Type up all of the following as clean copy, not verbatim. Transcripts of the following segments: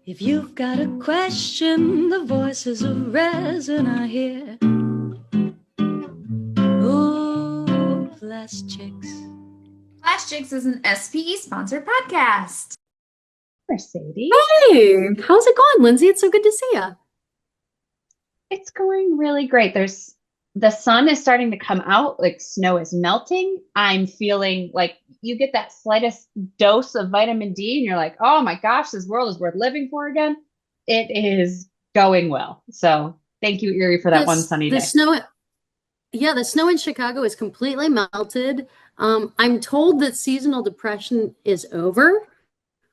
If you've got a question, the voices of resin are here. Oh, PlastChicks. PlastChicks is an SPE-sponsored podcast. Mercedes. Hey, how's it going, Lynzie? It's so good to see you. It's going really great. The sun is starting to come out, like snow is melting. I'm feeling like you get that slightest dose of vitamin D and you're like, oh my gosh, this world is worth living for again. It is going well. So thank you, Erie, for that one sunny day. The snow in Chicago is completely melted. I'm told that seasonal depression is over.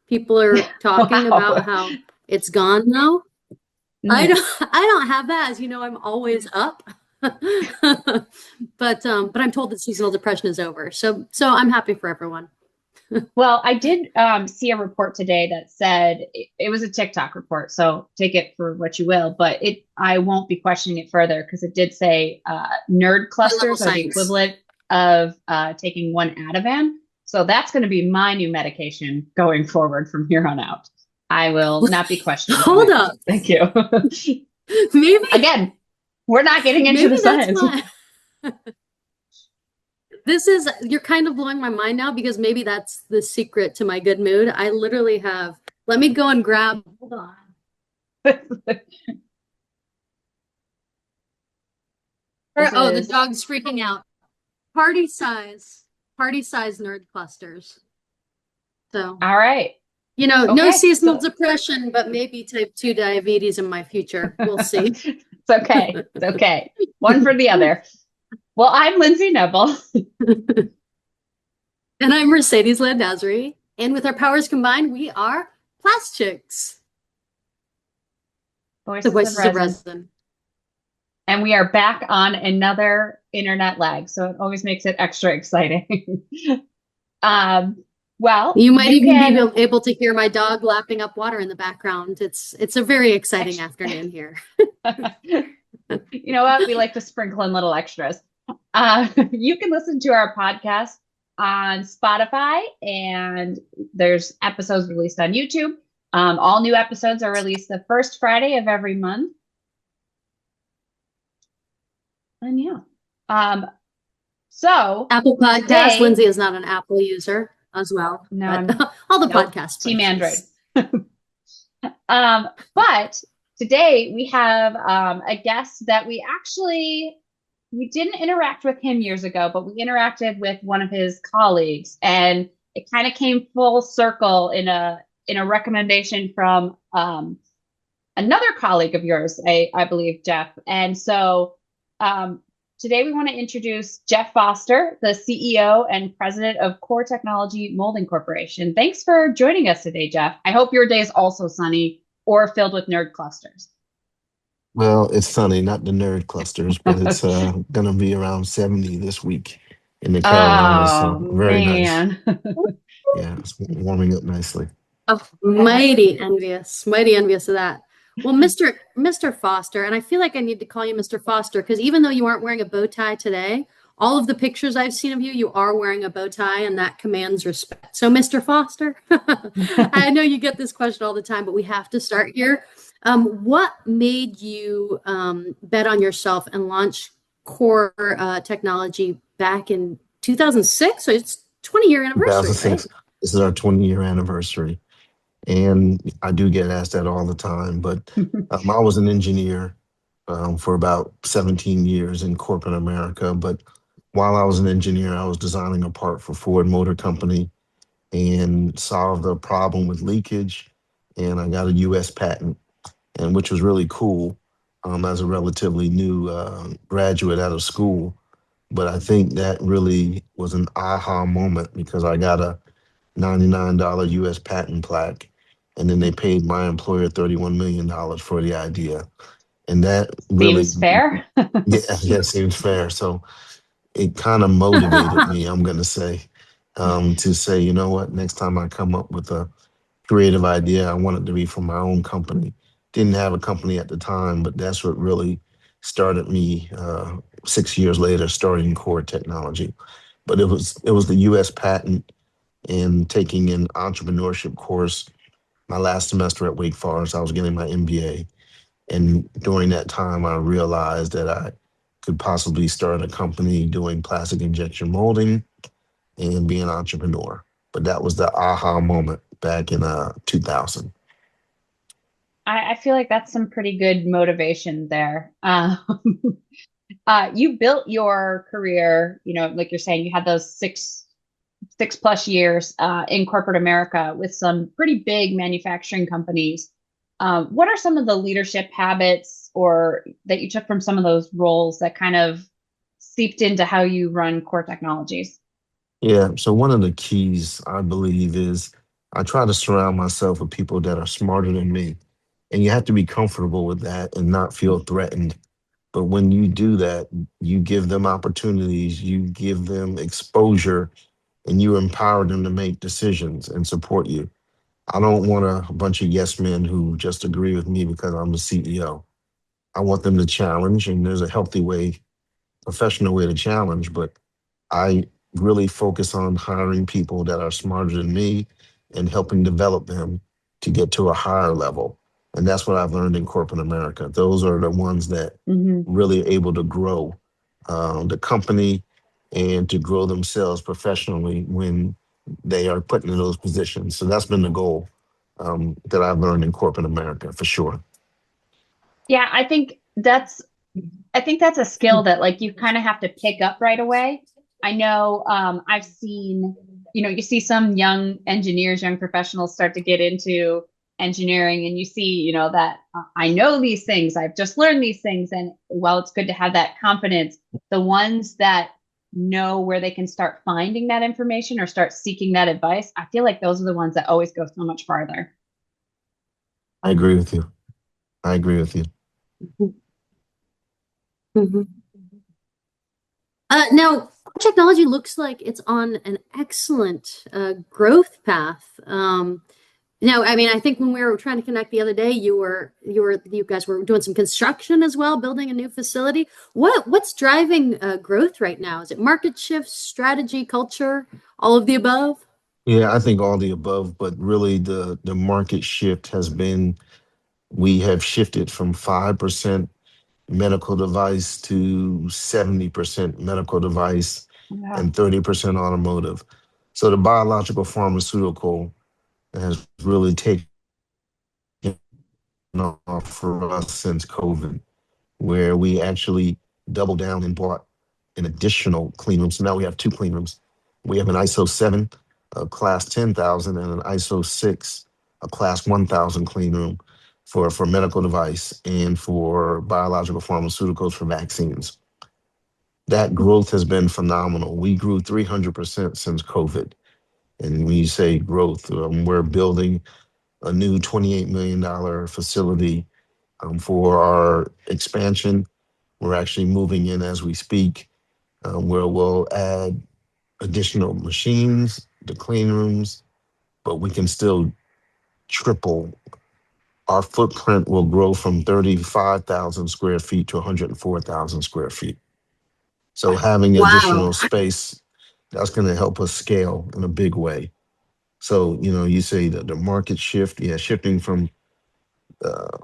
People are talking about how it's gone now. I don't have that. As you know, I'm always up. but I'm told that seasonal depression is over. So I'm happy for everyone. Well, I did see a report today that said it was a TikTok report, so take it for what you will, but I won't be questioning it further because it did say nerd clusters are the equivalent of taking one Ativan. So that's going to be my new medication going forward from here on out. I will not be questioning. Hold up. Thank you. Maybe again, we're not getting into the science. You're kind of blowing my mind now because maybe that's the secret to my good mood. I literally have, let me go and grab, hold on. The dog's freaking out. Party size nerd clusters. So, all right. You know, no seasonal depression, but maybe type 2 diabetes in my future. We'll see. It's okay. It's okay. One for the other. Well, I'm Lynzie Nebel. And I'm Mercedes Landazuri. And with our powers combined, we are PlastChicks. The voices of resin. And we are back on another internet lag, so it always makes it extra exciting. Well, you might even be able to hear my dog lapping up water in the background. It's a very exciting afternoon here. You know what? We like to sprinkle in little extras. You can listen to our podcast on Spotify, and there's episodes released on YouTube. All new episodes are released the first Friday of every month. And so Apple Podcast. Lynzie is not an Apple user as well. No, all the podcasts. Team Android. But today we have a guest that we didn't interact with him years ago, but we interacted with one of his colleagues, and it kind of came full circle in a recommendation from another colleague of yours, I believe, Geoff. And so today we want to introduce Geoff Foster, the CEO and president of Core Technology Molding Corporation. Thanks for joining us today, Geoff. I hope your day is also sunny or filled with nerd clusters. Well, it's sunny, not the nerd clusters, but it's going to be around 70 this week in the Carolinas. So very nice. Yeah, it's warming up nicely. Oh, mighty envious of that. Well, Mr. Foster, and I feel like I need to call you Mr. Foster because even though you aren't wearing a bow tie today, all of the pictures I've seen of you, you are wearing a bow tie, and that commands respect. So, Mr. Foster, I know you get this question all the time, but we have to start here. What made you bet on yourself and launch Core Technology back in 2006? So it's 20-year anniversary. 2006. Right? This is our 20-year anniversary. And I do get asked that all the time, but I was an engineer for about 17 years in corporate America. But while I was an engineer, I was designing a part for Ford Motor Company and solved a problem with leakage. And I got a U.S. patent, and which was really cool as a relatively new graduate out of school. But I think that really was an aha moment because I got a $99 U.S. patent plaque. And then they paid my employer $31 million for the idea. And that really seems fair. Yeah, seems fair. So it kind of motivated me, I'm going to say, to say, you know what, next time I come up with a creative idea, I want it to be from my own company. Didn't have a company at the time, but that's what really started me 6 years later, starting Core Technology. But it was the U.S. patent and taking an entrepreneurship course my last semester at Wake Forest, I was getting my MBA. And during that time, I realized that I could possibly start a company doing plastic injection molding and be an entrepreneur. But that was the aha moment back in 2000. I feel like that's some pretty good motivation there. You built your career, like you're saying, you had those six plus years in corporate America with some pretty big manufacturing companies. What are some of the leadership habits or that you took from some of those roles that kind of seeped into how you run core technologies? Yeah. So one of the keys I believe is I try to surround myself with people that are smarter than me. And you have to be comfortable with that and not feel threatened. But when you do that, you give them opportunities, you give them exposure, and you empower them to make decisions and support you. I don't want a bunch of yes men who just agree with me because I'm the CEO. I want them to challenge, and there's a healthy way, professional way to challenge, but I really focus on hiring people that are smarter than me and helping develop them to get to a higher level. And that's what I've learned in corporate America. Those are the ones that Hmm. really able to grow the company and to grow themselves professionally when they are put in those positions. So that's been the goal that I've learned in corporate America for sure. Yeah, I think that's a skill that like you kind of have to pick up right away. I know I've seen, you see some young engineers, young professionals start to get into engineering and you see, that I know these things, I've just learned these things. And while it's good to have that confidence, the ones that know where they can start finding that information or start seeking that advice, I feel like those are the ones that always go so much farther. I agree with you. I agree with you. Mhm. Now, technology looks like it's on an excellent growth path. Now, I mean, I think when we were trying to connect the other day, you guys were doing some construction as well, building a new facility. What's driving growth right now? Is it market shifts, strategy, culture, all of the above? Yeah, I think all the above, but really the market shift has been we have shifted from 5% medical device to 70% medical device Yeah. and 30% automotive. So the biological pharmaceutical has really taken off for us since COVID, where we actually doubled down and bought an additional clean room. So now we have two clean rooms. We have an ISO 7, a class 10,000, and an ISO 6, a class 1,000 clean room for medical device and for biological pharmaceuticals for vaccines. That growth has been phenomenal. We grew 300% since COVID. And when you say growth, we're building a new $28 million facility for our expansion. We're actually moving in as we speak, where we'll add additional machines, the clean rooms, but we can still triple. Our footprint will grow from 35,000 square feet to 104,000 square feet. So having Wow. additional space, that's going to help us scale in a big way. So, you say that the market shift, yeah, shifting from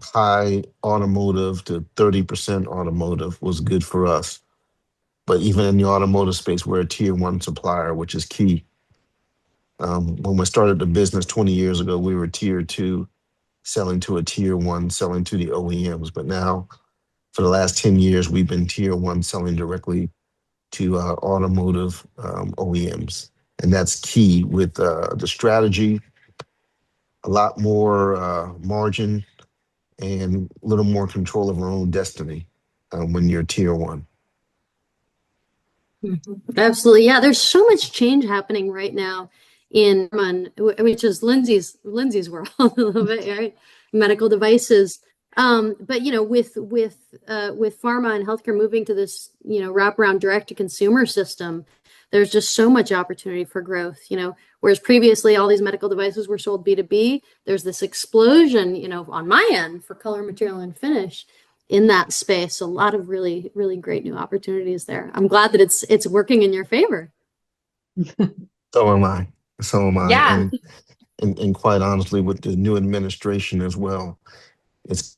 high automotive to 30% automotive was good for us. But even in the automotive space, we're a tier one supplier, which is key. When we started the business 20 years ago, we were tier two, selling to a tier one, selling to the OEMs. But now, for the last 10 years, we've been tier one, selling directly to automotive OEMs. And that's key with the strategy, a lot more margin, and a little more control of our own destiny when you're tier one. Mhm. Absolutely. Yeah, there's so much change happening right now in which is Lindsay's world a little bit, right? Medical devices. But with pharma and healthcare moving to this, wraparound direct to consumer system, there's just so much opportunity for growth, whereas previously all these medical devices were sold B2B, there's this explosion, on my end for color, material, and finish in that space. A lot of really, really great new opportunities there. I'm glad that it's working in your favor. So am I. So am I. Yeah. and quite honestly, with the new administration as well, it's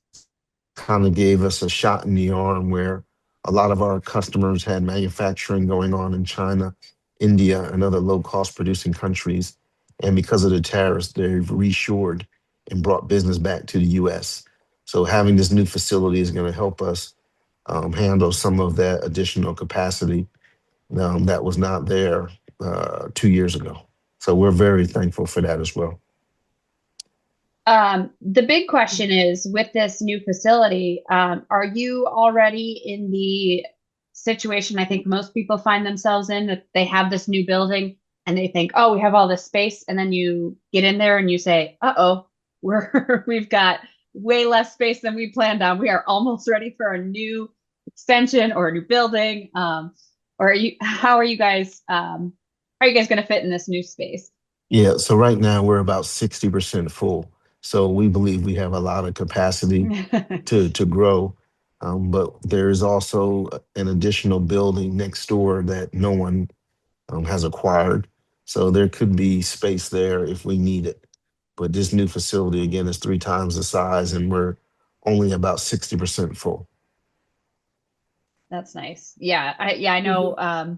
kind of gave us a shot in the arm where a lot of our customers had manufacturing going on in China, India, and other low cost producing countries. And because of the tariffs, they've reshored and brought business back to the US. So having this new facility is going to help us handle some of that additional capacity that was not there 2 years ago. So we're very thankful for that as well. The big question is with this new facility, are you already in the situation I think most people find themselves in, that they have this new building and they think, oh, we have all this space, and then you get in there and you say, uh-oh, we've got way less space than we planned on. We are almost ready for a new extension or a new building. Or how are you guys going to fit in this new space? Yeah, so right now we're about 60% full. So we believe we have a lot of capacity to grow. But there is also an additional building next door that no one has acquired. So there could be space there if we need it. But this new facility, again, is 3 times the size, and we're only about 60% full. That's nice. Yeah, I know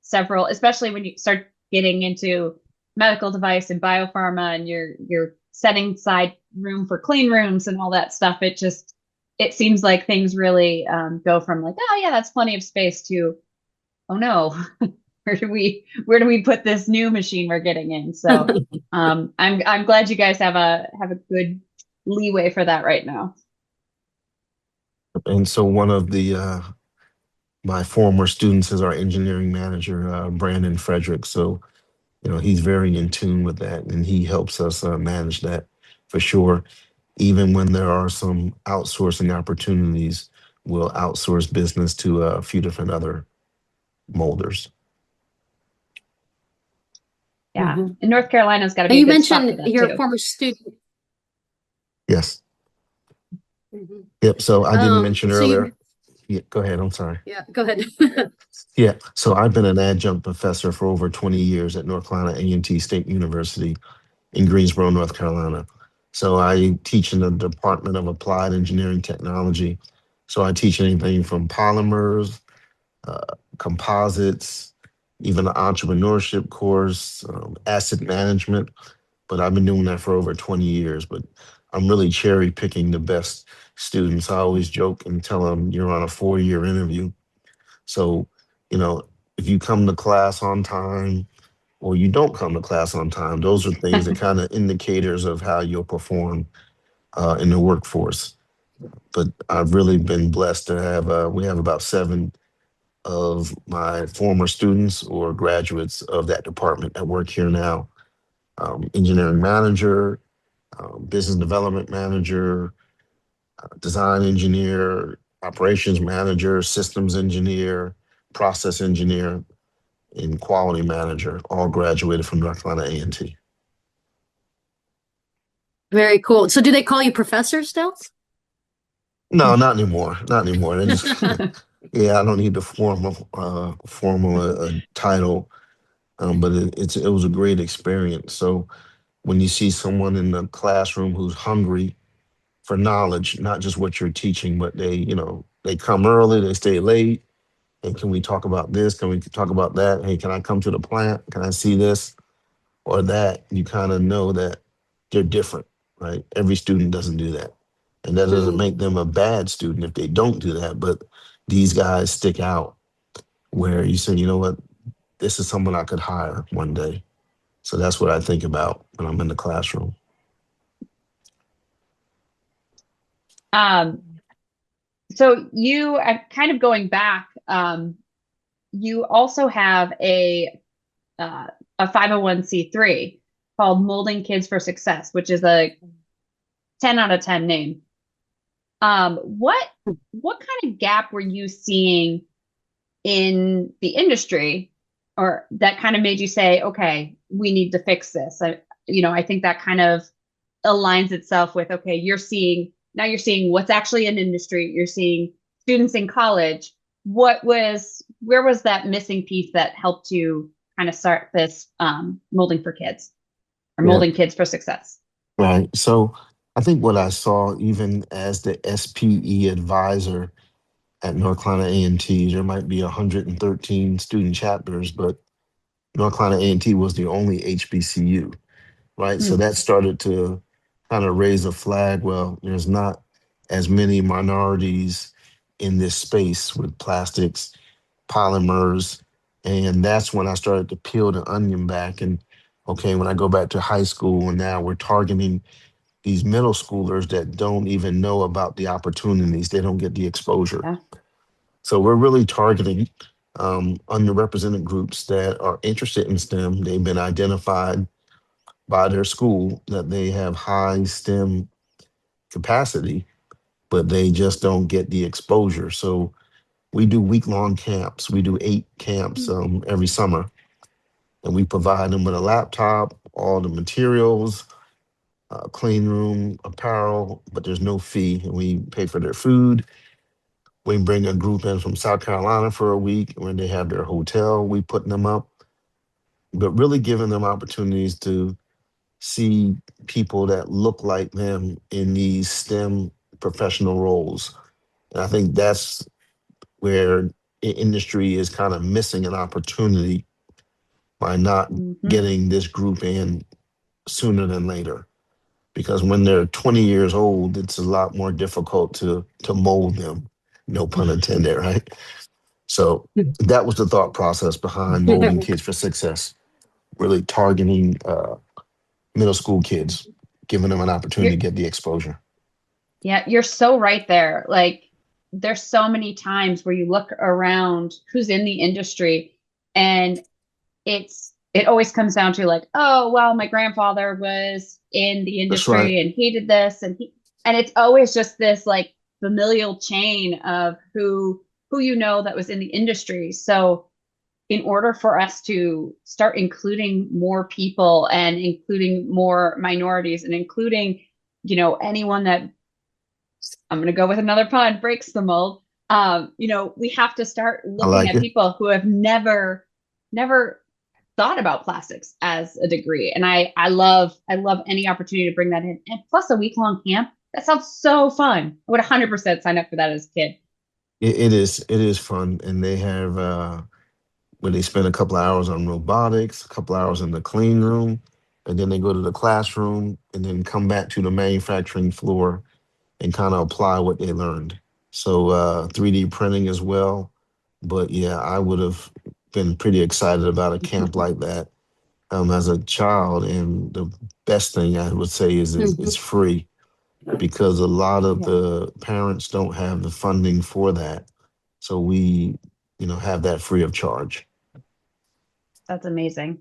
several, especially when you start getting into medical device and biopharma, and you're setting aside room for clean rooms and all that stuff. It seems like things really go from like, oh yeah, that's plenty of space, to, oh no, where do we put this new machine we're getting in? So I'm glad you guys have a good leeway for that right now. And so one of the my former students is our engineering manager, Brandon Frederick. So he's very in tune with that, and he helps us manage that for sure. Even when there are some outsourcing opportunities, we'll outsource business to a few different other molders. Yeah, and North Carolina's got to be And a you good spot for mentioned that your too. former student. Yes. Yep. So I didn't mention So earlier. Yeah, go ahead. I'm sorry. yeah, go ahead. Yeah. So I've been an adjunct professor for over 20 years at North Carolina A&T State University in Greensboro, North Carolina. So I teach in the Department of Applied Engineering Technology. So I teach anything from polymers, uh, composites, even an entrepreneurship course, asset management. But I've been doing that for over 20 years. But I'm really cherry picking the best students. I always joke and tell them you're on a 4-year interview. So, if you come to class on time or you don't come to class on time, those are things that kind of indicators of how you'll perform in the workforce. But I've really been blessed to have, we have about 7 of my former students or graduates of that department that work here now. Engineering manager, business development manager, design engineer, operations manager, systems engineer, process engineer, and quality manager, all graduated from North Carolina A&T. Very cool. So do they call you professor still? No, not anymore. Not anymore. They just, yeah, I don't need the formal title, but it was a great experience. So when you see someone in the classroom who's hungry for knowledge, not just what you're teaching, but they come early, they stay late. Hey, can we talk about this? Can we talk about that? Hey, can I come to the plant? Can I see this or that? You kind of know that they're different, right? Every student doesn't do that. And that doesn't make them a bad student if they don't do that. But these guys stick out where you say, you know what, this is someone I could hire one day. So that's what I think about when I'm in the classroom. So you kind of going back, you also have a 501c3 called Molding Kids for Success, which is a 10 out of 10 name. What kind of gap were you seeing in the industry, or that kind of made you say, okay, we need to fix this? I think that kind of aligns itself with, okay, you're seeing what's actually in industry. You're seeing students in college. Where was that missing piece that helped you kind of start this molding for kids? or Yeah. molding kids for success. Right. So I think what I saw, even as the SPE advisor at North Carolina A&T, there might be 113 student chapters, but North Carolina A&T was the only HBCU, right? So Hmm. that started to kind of raise a flag. Well, there's not as many minorities in this space with plastics, polymers. And that's when I started to peel the onion back. And okay, when I go back to high school and now we're targeting these middle schoolers that don't even know about the opportunities, they don't get the exposure. Yeah. So we're really targeting underrepresented groups that are interested in STEM. They've been identified by their school that they have high STEM capacity, but they just don't get the exposure. So we do week-long camps. We do 8 camps every summer, and we provide them with a laptop, all the materials, clean room, apparel, but there's no fee. And we pay for their food. We bring a group in from South Carolina for a week when they have their hotel. We put them up, but really giving them opportunities to see people that look like them in these STEM professional roles. And I think that's where industry is kind of missing an opportunity by not Mhm. getting this group in sooner than later. Because when they're 20 years old, it's a lot more difficult to mold them. No pun intended, right? So that was the thought process behind molding kids for success. Really targeting middle school kids, giving them an opportunity You're, to get the exposure. yeah, you're so right there. Like, there's so many times where you look around who's in the industry, and it always comes down to like, oh, well, my grandfather was in the That's right. industry and he did this, and it's always just this like familial chain of who you know that was in the industry. So in order for us to start including more people and including more minorities and including, anyone that, I'm going to go with another pun, breaks the mold. We have to start I looking like at it. people who have never thought about plastics as a degree. And I love any opportunity to bring that in. And plus a week-long camp. That sounds so fun. I would 100% sign up for that as a kid. It is fun, and they have where they spend a couple of hours on robotics, a couple of hours in the clean room, and then they go to the classroom and then come back to the manufacturing floor and kind of apply what they learned. So 3D printing as well. But yeah, I would have been pretty excited about a camp like that as a child. And the best thing I would say is it's free because a lot of Yeah, the parents don't have the funding for that. So we, have that free of charge. that's amazing.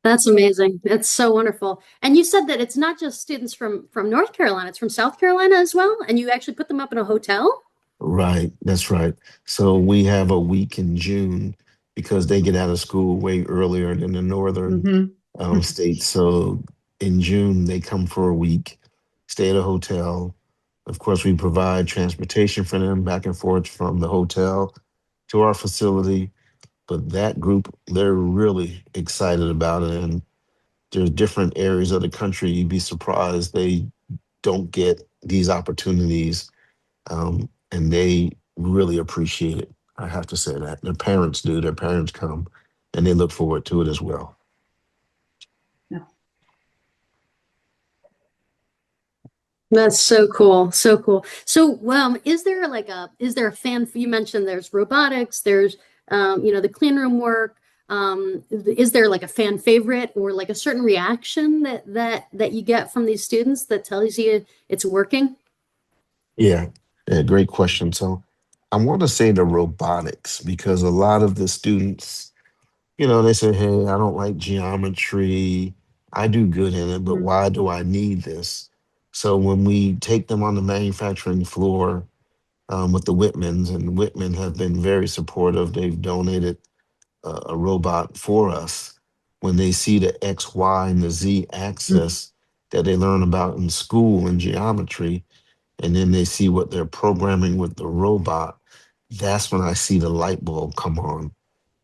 That's amazing. That's so wonderful. And you said that it's not just students from North Carolina, it's from South Carolina as well. And you actually put them up in a hotel? Right, that's right. So we have a week in June because they get out of school way earlier than the northern Hmm. states. So in June, they come for a week, stay at a hotel. Of course, we provide transportation for them back and forth from the hotel to our facility. But that group, they're really excited about it. And there's different areas of the country, you'd be surprised they don't get these opportunities, and they really appreciate it. I have to say that their parents do. Their parents come, and they look forward to it as well. No. That's so cool. So cool. So, is there a fan, you mentioned there's robotics, there's, the clean room work. Is there like a fan favorite or like a certain reaction that you get from these students that tells you it's working? Yeah, yeah, great question. So I want to say the robotics because a lot of the students, they say, "Hey, I don't like geometry. I do good in it, but Mhm. why do I need this?" So when we take them on the manufacturing floor with the Whitmans, and Whitman have been very supportive. They've donated a robot for us. When they see the X, Y, and the Z axis that they learn about in school in geometry, and then they see what they're programming with the robot, that's when I see the light bulb come on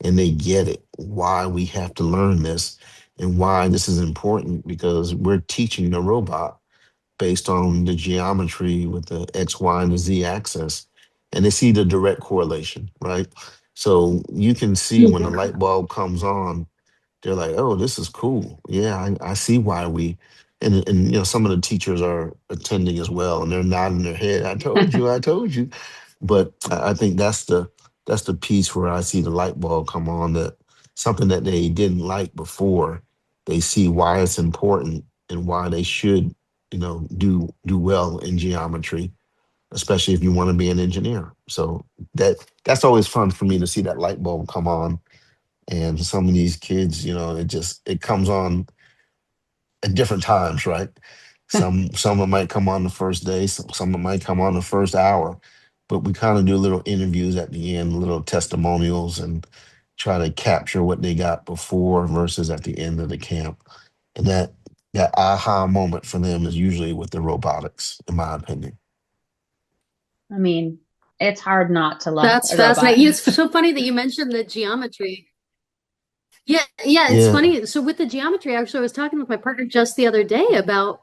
and they get it, why we have to learn this. And why this is important, because we're teaching the robot based on the geometry with the X, Y, and the Z axis. And they see the direct correlation, right? So you can see when the light bulb comes on, they're like, oh, this is cool. Yeah, I see why we, and some of the teachers are attending as well, and they're nodding their head. I told you. But I think that's the piece where I see the light bulb come on, that something that they didn't like before, they see why it's important and why they should, do well in geometry, especially if you want to be an engineer. So that's always fun for me to see that light bulb come on. And for some of these kids, it comes on at different times, right? Some of it might come on the first day, some of it might come on the first hour, but we kind of do little interviews at the end, little testimonials, and try to capture what they got before versus at the end of the camp. And that aha moment for them is usually with the robotics, in my opinion. I mean, it's hard not to love That's a robot. fascinating. It's so funny that you mentioned the geometry. Yeah, it's Yeah. funny. So with the geometry, actually, I was talking with my partner just the other day about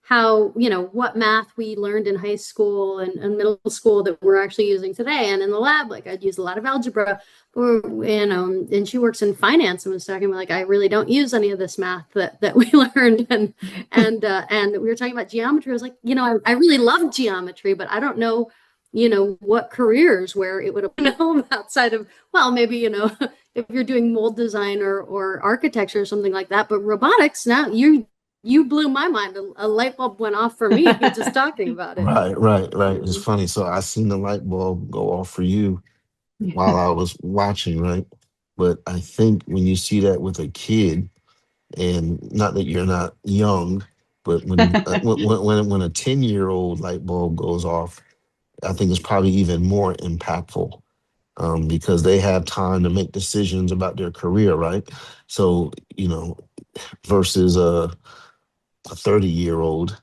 how, what math we learned in high school and middle school that we're actually using today. And in the lab, like I'd use a lot of algebra, or, and she works in finance and was talking about like, I really don't use any of this math that we learned. And we were talking about geometry. I was like, I really love geometry, but I don't know, what careers where it would apply outside of, well, maybe, if you're doing mold design or architecture or something like that. But robotics, now you blew my mind. A light bulb went off for me just talking about it. Right. It's funny. So I seen the light bulb go off for you while I was watching, right? But I think when you see that with a kid, and not that you're not young, but when a 10-year-old light bulb goes off, I think it's probably even more impactful, because they have time to make decisions about their career, right? So, versus a 30-year-old,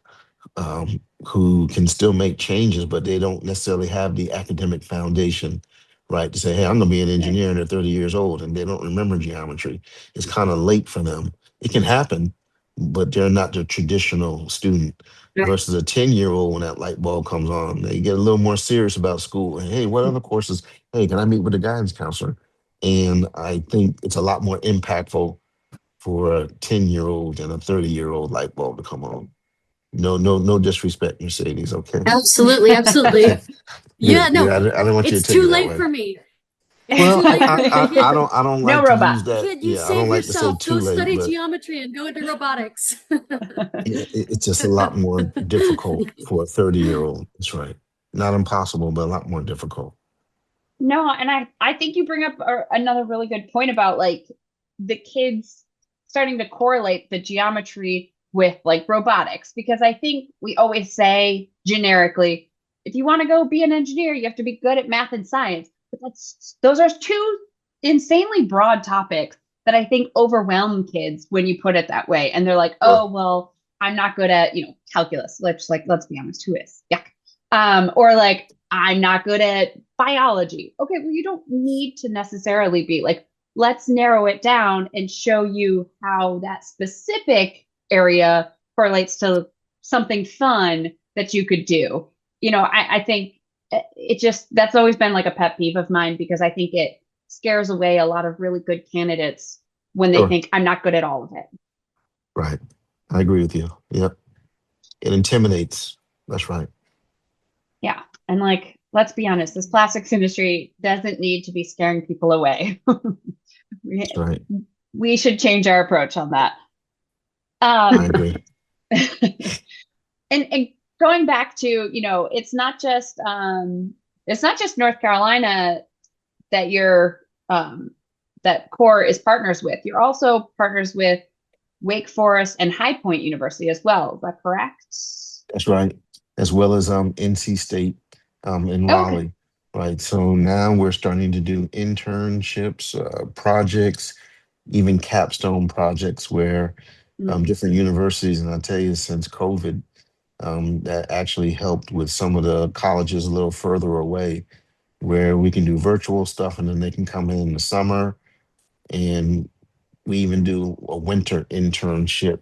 who can still make changes, but they don't necessarily have the academic foundation, right? To say, hey, I'm going to be an engineer, and they're 30 years old and they don't remember geometry. It's kind of late for them. It can happen, but they're not the traditional student. Versus a 10-year-old, when that light bulb comes on, they get a little more serious about school. And hey, what other courses? Hey, can I meet with a guidance counselor? And I think it's a lot more impactful for a 10-year-old than a 30-year-old light bulb to come on. No disrespect, Mercedes. Okay. Absolutely. Yeah, Good. no, I don't want you to it's take too it that late way. for me. It's Well, too late for me. I don't No like to robot. use that. Kid, you Yeah, I don't save like to say yourself. too Go late, study but geometry and go into robotics. it's just a lot more difficult for a 30-year-old. That's right. Not impossible, but a lot more difficult. No, and I think you bring up another really good point about like the kids starting to correlate the geometry with like robotics, because I think we always say generically, if you want to go be an engineer, you have to be good at math and science. But those are two insanely broad topics that I think overwhelm kids when you put it that way. And they're like, Sure. oh, well, I'm not good at, calculus. Let's be honest, who is? Yeah. Or like, I'm not good at biology. Okay, well, you don't need to necessarily be like, let's narrow it down and show you how that specific area correlates to something fun that you could do. I think it just, that's always been like a pet peeve of mine, because I think it scares away a lot of really good candidates when they Sure. think I'm not good at all of it. Right. I agree with you. Yep. It intimidates. That's right. Yeah. And like, let's be honest, this plastics industry doesn't need to be scaring people away. we, That's right. we should change our approach on that. I agree. And going back to, it's not just North Carolina that that CORE is partners with. You're also partners with Wake Forest and High Point University as well. Is that correct? That's right. As well as NC State, in Oh, okay. Raleigh. Right. So now we're starting to do internships, projects, even capstone projects where Mm. different universities, and I tell you, since COVID, that actually helped with some of the colleges a little further away, where we can do virtual stuff, and then they can come in the summer and We even do a winter internship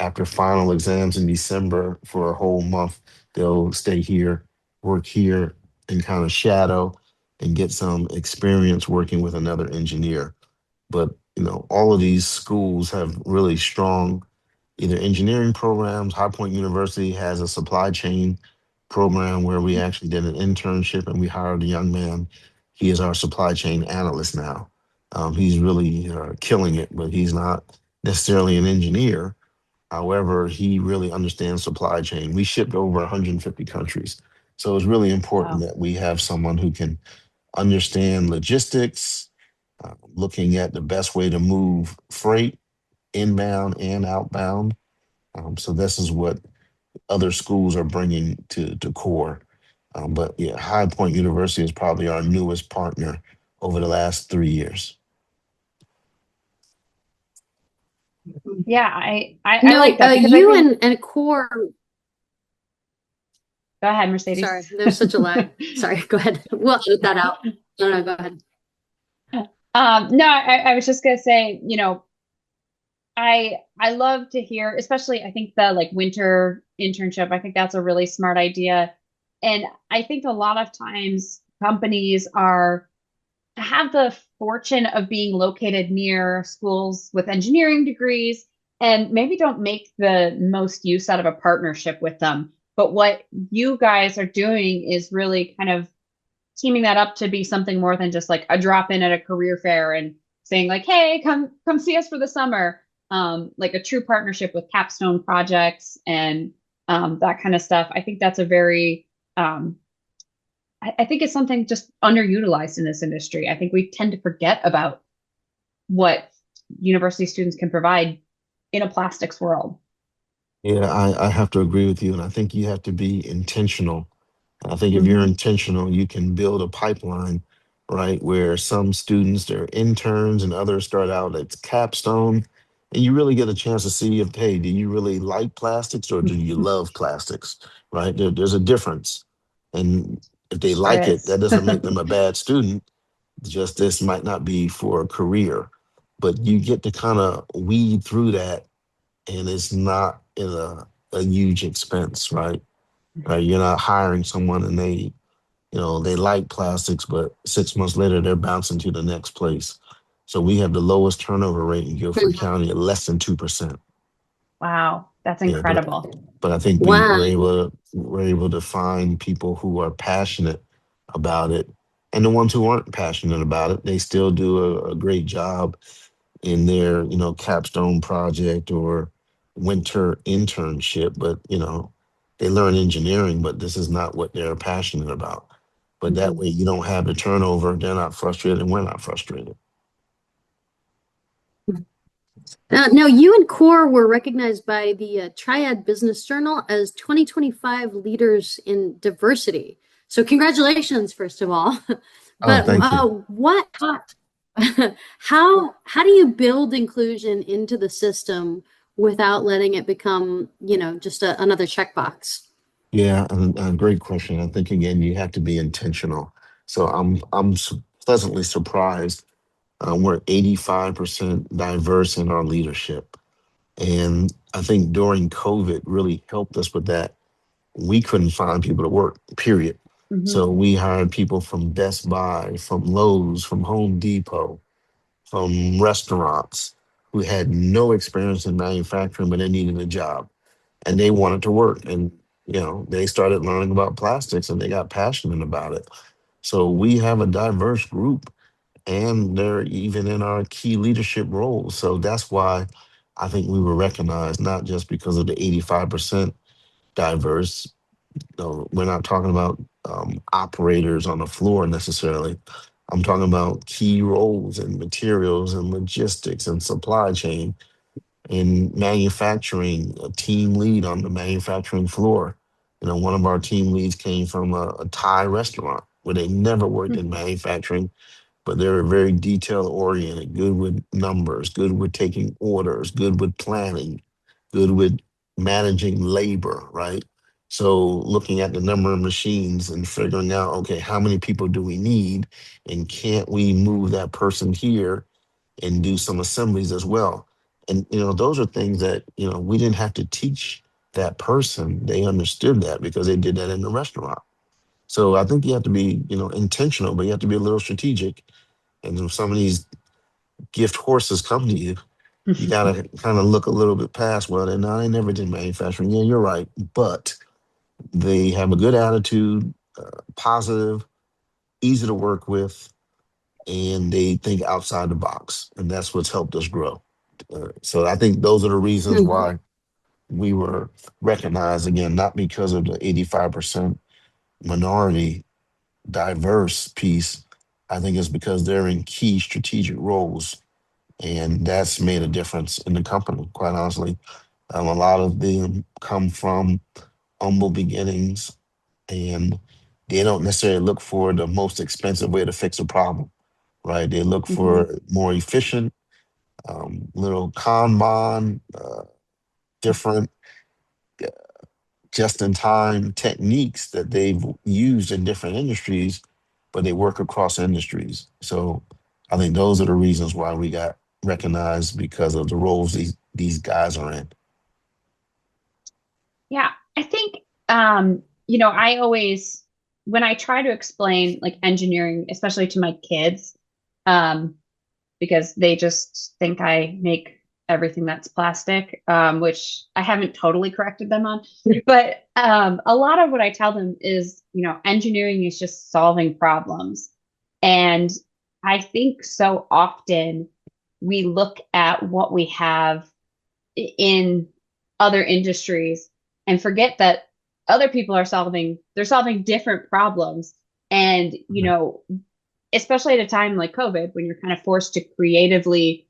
after final exams in December for a whole month. They'll stay here, work here, and kind of shadow and get some experience working with another engineer. But all of these schools have really strong either engineering programs. High Point University has a supply chain program where we actually did an internship and we hired a young man. He is our supply chain analyst now. He's really killing it, but he's not necessarily an engineer. However, he really understands supply chain. We shipped over 150 countries. So it's really important Wow. that we have someone who can understand logistics, looking at the best way to move freight inbound and outbound. So this is what other schools are bringing to core. But yeah, High Point University is probably our newest partner over the last 3 years. Yeah, I like that because I you think, and Core. go ahead, Mercedes. Sorry, there's such a lag. Sorry, go ahead. We'll edit that out. No, go ahead. No, I was just gonna say, I love to hear, especially I think the like winter internship, I think that's a really smart idea. And I think a lot of times companies are have the fortune of being located near schools with engineering degrees and maybe don't make the most use out of a partnership with them. But what you guys are doing is really kind of teaming that up to be something more than just like a drop in at a career fair and saying like, hey, come see us for the summer. Like a true partnership with capstone projects and that kind of stuff. I think that's a very I think it's something just underutilized in this industry. I think we tend to forget about what university students can provide in a plastics world. Yeah, I have to agree with you. And I think you have to be intentional. I think if you're Mhm. intentional, you can build a pipeline, right? Where some students, they're interns and others start out at capstone. And you really get a chance to see if, hey, do you really like plastics or do you love plastics, right? There's a difference. And if they Sure like it, is. that doesn't make them a bad student. Just this might not be for a career. But you get to kind of weed through that and it's not in a huge expense, right? Right? You're not hiring someone and they like plastics, but 6 months later they're bouncing to the next place. So we have the lowest turnover rate in Guilford County at less than 2%. Wow, that's Yeah, incredible. but I think we Wow. were able to find people who are passionate about it, and the ones who aren't passionate about it, they still do a great job in their capstone project or winter internship. But they learn engineering, but this is not what they're passionate about. But that Mhm. way you don't have the turnover, they're not frustrated and we're not frustrated. Now, you and Core were recognized by the Triad Business Journal as 2025 leaders in diversity. So, congratulations, first of all. Oh, But thank you. what, how do you build inclusion into the system without letting it become, just another checkbox? Yeah, and a great question. I think again you have to be intentional. So pleasantly surprised. We're 85% diverse in our leadership. And I think during COVID really helped us with that. We couldn't find people to work, period. Mhm. So we hired people from Best Buy, from Lowe's, from Home Depot, from restaurants who had no experience in manufacturing, but they needed a job and they wanted to work. And, they started learning about plastics and they got passionate about it. So we have a diverse group and they're even in our key leadership roles. So that's why I think we were recognized, not just because of the 85% diverse. We're not talking about operators on the floor necessarily. I'm talking about key roles in materials and logistics and supply chain in manufacturing, a team lead on the manufacturing floor. One of our team leads came from a Thai restaurant where they never worked in manufacturing, but they were very detail oriented, good with numbers, good with taking orders, good with planning, good with managing labor, right? So looking at the number of machines and figuring out, okay, how many people do we need? And can't we move that person here and do some assemblies as well. And, those are things that, we didn't have to teach that person. They understood that because they did that in the restaurant. So I think you have to be, intentional, but you have to be a little strategic. And if some of these gift horses come to you, you gotta kind of look a little bit past, well, they never did manufacturing. Yeah, you're right. But they have a good attitude, positive, easy to work with, and they think outside the box. And that's what's helped us grow. So I think those are the reasons Mhm. why we were recognized again, not because of the 85% minority diverse piece. I think it's because they're in key strategic roles, and that's made a difference in the company, quite honestly. A lot of them come from humble beginnings, and they don't necessarily look for the most expensive way to fix a problem, right? They look Mhm. for more efficient, little Kanban, different just-in-time techniques that they've used in different industries, but they work across industries. So I think those are the reasons why we got recognized because of the roles these guys are in. Yeah, I think I always when I try to explain like engineering, especially to my kids, um, because they just think I make everything that's plastic, which I haven't totally corrected them on. But a lot of what I tell them is, engineering is just solving problems. And I think so often we look at what we have in other industries and forget that other people they're solving different problems. And, especially at a time like COVID, when you're kind of forced to creatively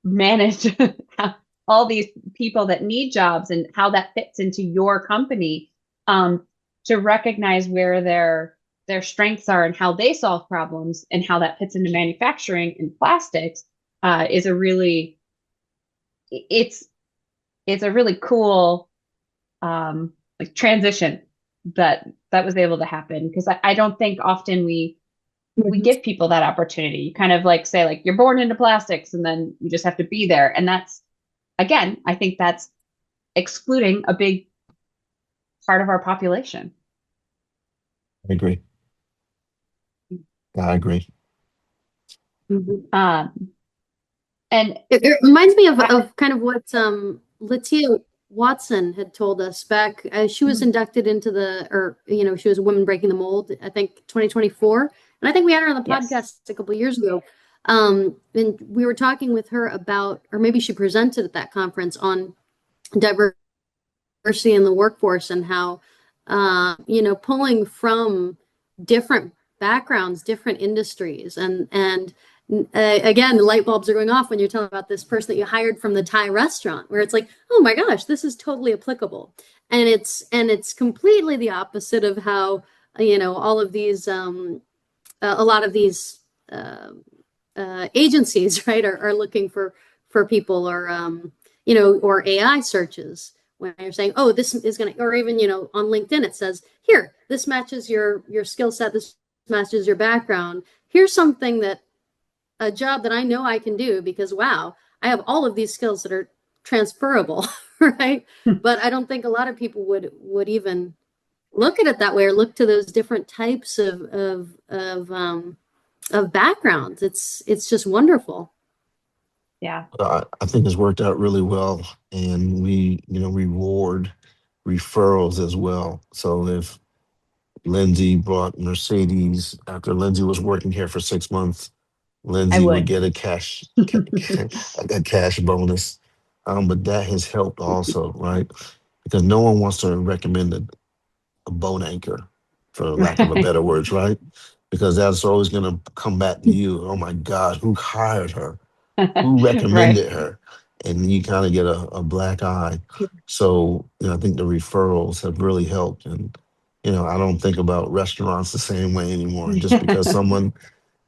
manage all these people that need jobs and how that fits into your company, to recognize where their strengths are and how they solve problems and how that fits into manufacturing and plastics, is a really it's it's a really cool like transition that was able to happen, because I don't think often we give people that opportunity. You kind of like say like you're born into plastics and then you just have to be there. And that's, again, I think that's excluding a big part of our population. I agree. I agree. Mhm. Um, and It reminds me I, of kind of what Latia Watson had told us back as she was inducted into she was a Women Breaking the Mold, I think 2024. And I think we had her on the yes, podcast a couple of years ago. And we were talking with her about, or maybe she presented at that conference on diversity in the workforce and how, pulling from different backgrounds, different industries, and again, the light bulbs are going off when you're telling about this person that you hired from the Thai restaurant, where it's like, oh my gosh, this is totally applicable, and it's completely the opposite of how all of these a lot of these agencies, right, are looking for people, or or AI searches when you're saying, oh, this is going to, or even on LinkedIn it says, here, this matches your skill set, this matches your background, here's something that a job that I know I can do because wow, I have all of these skills that are transferable, right? But I don't think a lot of people would even look at it that way, or look to those different types of backgrounds. It's just wonderful. yeah, I think it's worked out really well, and we, reward referrals as well. So if Lynzie brought Mercedes after Lynzie was working here for 6 months, I Lynzie would would. get a cash bonus. But that has helped also, right? Because no one wants to recommend a boat anchor, for lack of a Right. better words, right? Because that's always going to come back to you. Oh my God, who hired her? Who Right. recommended her? And you kind of get a black eye. So, I think the referrals have really helped. And, I don't think about restaurants the same way anymore. Just because someone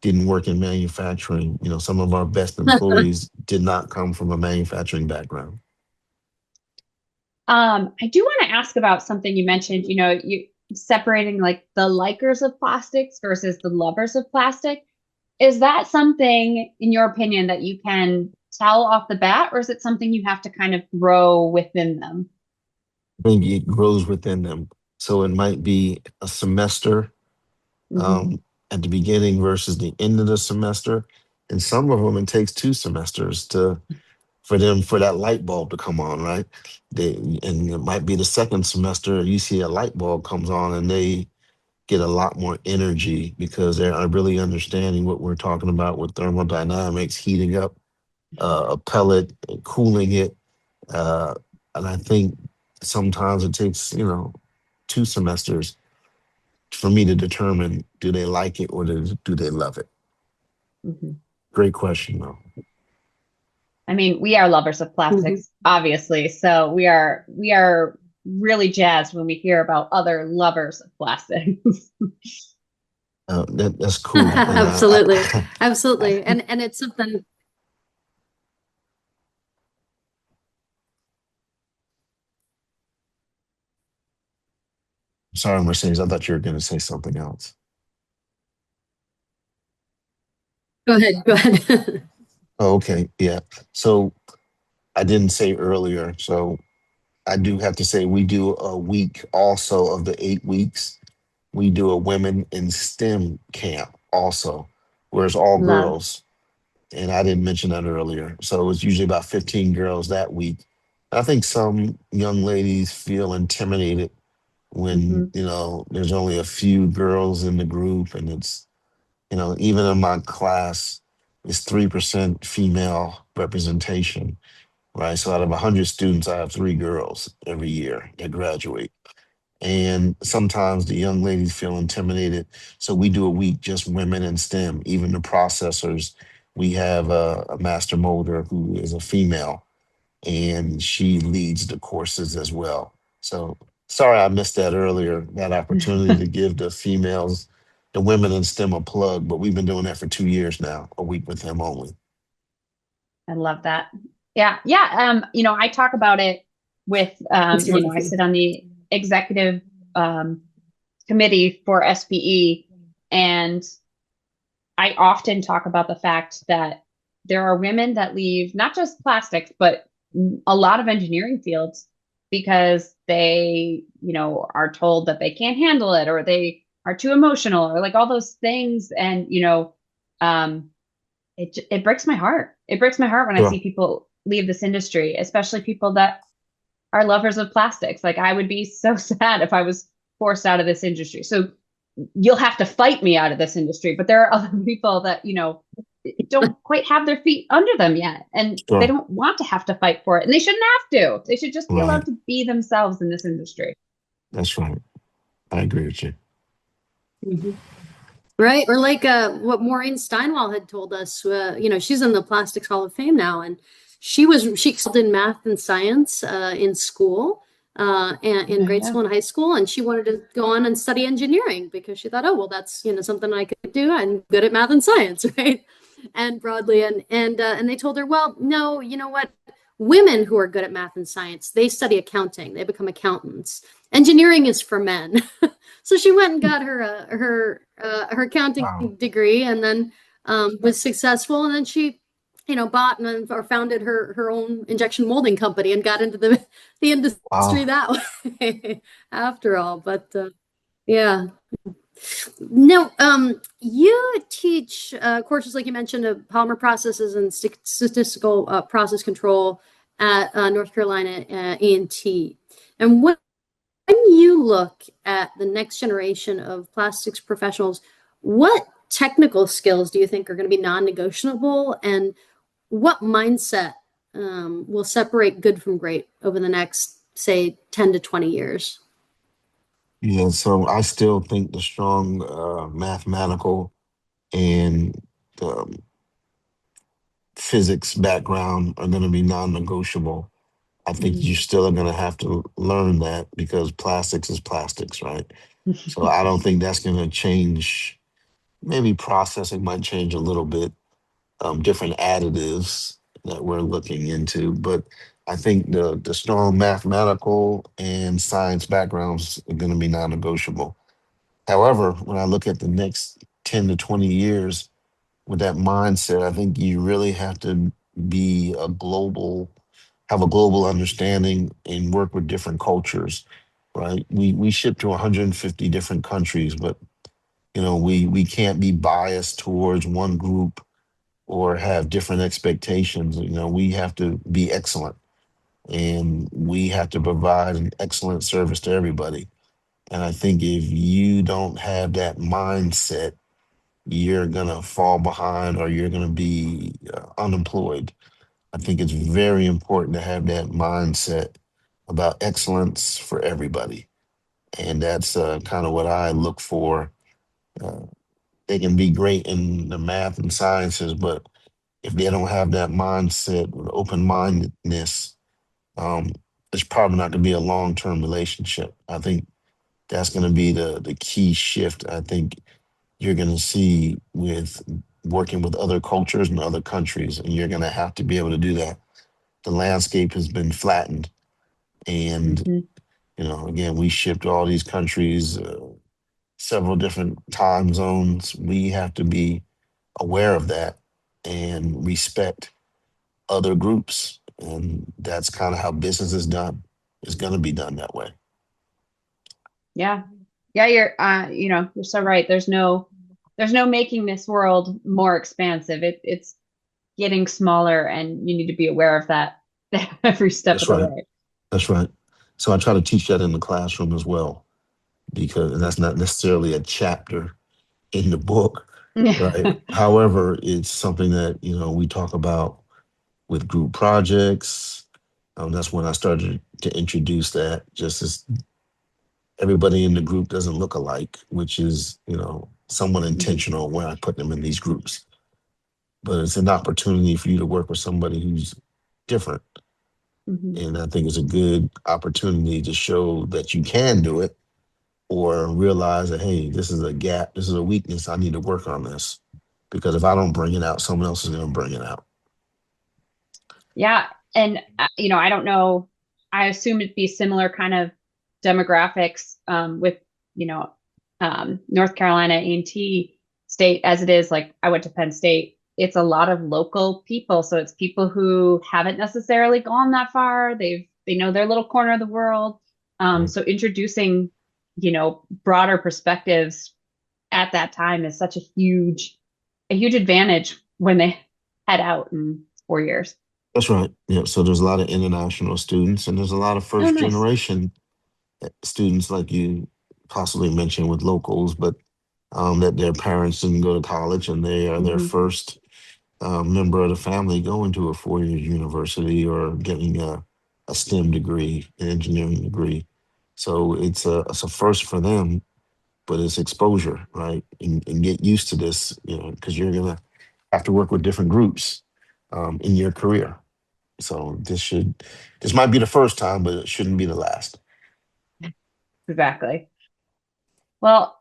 didn't work in manufacturing, some of our best employees did not come from a manufacturing background. I do want to ask about something you mentioned, you separating like the likers of plastics versus the lovers of plastic. is that something, in your opinion, that you can tell off the bat, or is it something you have to kind of grow within them? I think it grows within them. So it might be a semester Hmm. um, at the beginning versus the end of the semester. And some of them, it takes 2 semesters to for that light bulb to come on, right? And it might be the second semester you see a light bulb comes on and they get a lot more energy because they're really understanding what we're talking about with thermodynamics, heating up a pellet, cooling it. Uh, and I think sometimes it takes, 2 semesters for me to determine do they like it or do they love it. Hmm. Great question, though. I mean, we are lovers of Mhm. plastics, obviously. So we are really jazzed when we hear about other lovers of plastics. That's cool. And Absolutely. I, Absolutely. And it's something. sorry, Mercedes, I thought you were going to say something else. Go ahead. Go ahead. Oh, okay. Yeah. So I didn't say earlier. So I do have to say we do a week also of the 8 weeks. We do a women in STEM camp also, where it's all Love. girls. And I didn't mention that earlier. So it's usually about 15 girls that week. I think some young ladies feel intimidated when, Hmm. there's only a few girls in the group and even in my class, it's 3% female representation, right? So out of 100 students, I have 3 girls every year that graduate. And sometimes the young ladies feel intimidated. So we do a week just women in STEM, even the processors. We have a master molder who is a female and she leads the courses as well. So sorry I missed that earlier, that opportunity to give the females, the women in STEM a plug, but we've been doing that for 2 years now, a week with them only. I love that. Yeah. Yeah. I talk about it with, It's I wonderful. sit on the executive um, committee for SPE, and I often talk about the fact that there are women that leave not just plastics, but a lot of engineering fields because they, are told that they can't handle it or they are too emotional or like all those things. And, um, it breaks my heart. It breaks my heart when I Sure. see people leave this industry, especially people that are lovers of plastics. Like I would be so sad if I was forced out of this industry. So you'll have to fight me out of this industry, but there are other people that, don't quite have their feet under them yet and they Sure. don't want to have to fight for it and they shouldn't have to. They should just be allowed Right. to be themselves in this industry. That's right. I agree with you. Mhm. Right. Or like what Maureen Steinwall had told us, she's in the Plastics Hall of Fame now, and she excelled in math and science in school, and in Yeah, grade yeah. school and high school, and she wanted to go on and study engineering because she thought, oh, well, that's, something I could do. I'm good at math and science, right? And broadly, and they told her, well, no, you know what? Women who are good at math and science, they study accounting, they become accountants. Engineering is for men. So she went and got her accounting Wow. degree, and then was successful. And then she, bought or founded her own injection molding company and got into the industry Wow. that way. After all, but yeah. No, you teach courses like you mentioned of polymer processes and statistical process control at North Carolina A&T. And when you look at the next generation of plastics professionals, what technical skills do you think are going to be non-negotiable, and what mindset will separate good from great over the next, say, 10 to 20 years? Yeah. So I still think the strong mathematical and um, physics background are going to be non-negotiable. I think you Mm. still are going to have to learn that because plastics is plastics, right? So I don't think that's going to change. Maybe processing might change a little bit, different additives that we're looking into, but I think the strong mathematical and science backgrounds are going to be non-negotiable. However, when I look at the next 10 to 20 years, with that mindset, I think you really have to be have a global understanding and work with different cultures, right? We ship to 150 different countries, but we can't be biased towards one group or have different expectations. We have to be excellent, and we have to provide an excellent service to everybody. And I think if you don't have that mindset, you're gonna fall behind or you're gonna be unemployed. I think it's very important to have that mindset about excellence for everybody. And that's kind of what I look for. Uh, they can be great in the math and sciences, but if they don't have that mindset, open mindedness, um, it's probably not going to be a long term relationship. I think that's going to be the key shift. I think you're going to see with working with other cultures and other countries, and you're going to have to be able to do that. The landscape has been flattened, and Hmm. again, we ship to all these countries, several different time zones. We have to be aware of that and respect other groups, and that's kind of how business is done. It's going to be done that way. Yeah. Yeah, you're so right. There's no making this world more expansive. It's getting smaller, and you need to be aware of that every step of That's the right. way. That's right. So I try to teach that in the classroom as well, because and that's not necessarily a chapter in the book, right? However, it's something that we talk about with group projects. That's when I started to introduce that, just as everybody in the group doesn't look alike, which is somewhat Mhm. intentional when I put them in these groups. But it's an opportunity for you to work with somebody who's different, Mhm. and I think it's a good opportunity to show that you can do it or realize that, hey, this is a gap, this is a weakness, I need to work on this. Because if I don't bring it out, someone else is going to bring it out. Yeah, and I don't know. I assume it'd be similar kind of demographics with you know North Carolina A&T State as it is. Like I went to Penn State. It's a lot of local people, so it's people who haven't necessarily gone that far. They know their little corner of the world. Right. So introducing broader perspectives at that time is such a huge advantage when they head out in 4 years. That's right. Yeah. So there's a lot of international students, and there's a lot of Oh, first nice. generation students, like you possibly mentioned with locals, but that their parents didn't go to college, and they are their Hmm. first member of the family going to a 4 year university or getting a STEM degree, an engineering degree. So it's a first for them, but it's exposure, right? And get used to this, because you're gonna have to work with different groups in your career. So this might be the first time, but it shouldn't be the last. Exactly. Well,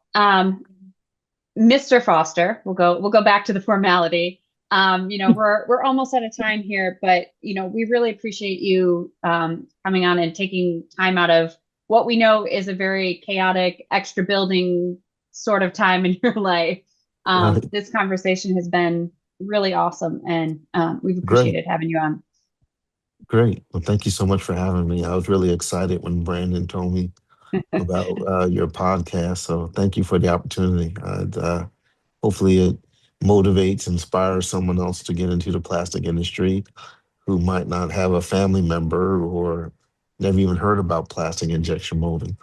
Mr. Foster, we'll go back to the formality. We're almost out of time here, but we really appreciate you coming on and taking time out of what we know is a very chaotic extra building sort of time in your life. Right. This conversation has been really awesome, and we've Great. appreciated having you on. Great. Well, thank you so much for having me. I was really excited when Brandon told me about your podcast. So thank you for the opportunity. Hopefully it motivates, inspires someone else to get into the plastic industry who might not have a family member or never even heard about plastic injection molding.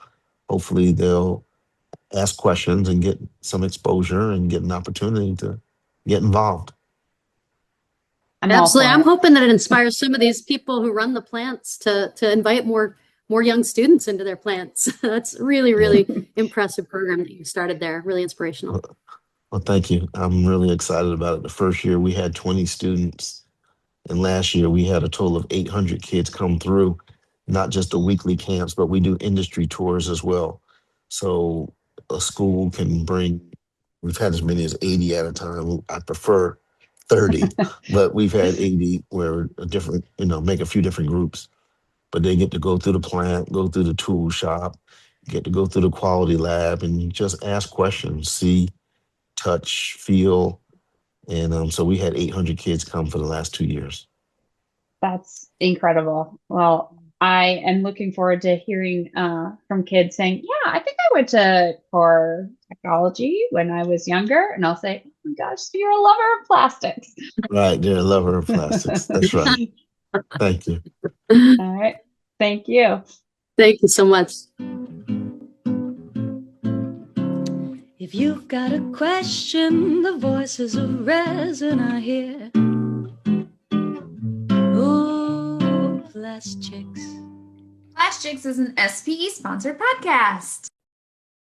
Hopefully they'll ask questions and get some exposure and get an opportunity to get involved. I'm all Absolutely. for I'm it. hoping that it inspires some of these people who run the plants to invite more young students into their plants. That's really, Yeah. really impressive program that you started there. Really inspirational. Well, well, thank you. I'm really excited about it. The first year we had 20 students, and last year we had a total of 800 kids come through, not just the weekly camps, but we do industry tours as well. So a school can bring, we've had as many as 80 at a time. I prefer 30, but we've had 80 where a different, make a few different groups, but they get to go through the plant, go through the tool shop, get to go through the quality lab and just ask questions, see, touch, feel, And so we had 800 kids come for the last 2 years. That's incredible. Well, I am looking forward to hearing from kids saying, yeah, I think I went to core technology when I was younger. And I'll say, oh my gosh, so you're a lover of plastics. Right, they're a lover of plastics. That's right. Thank you. All right. Thank you. Thank you so much. If you've got a question, the voices of resin are here. Oh, PlastChicks. PlastChicks is an SPE sponsored podcast.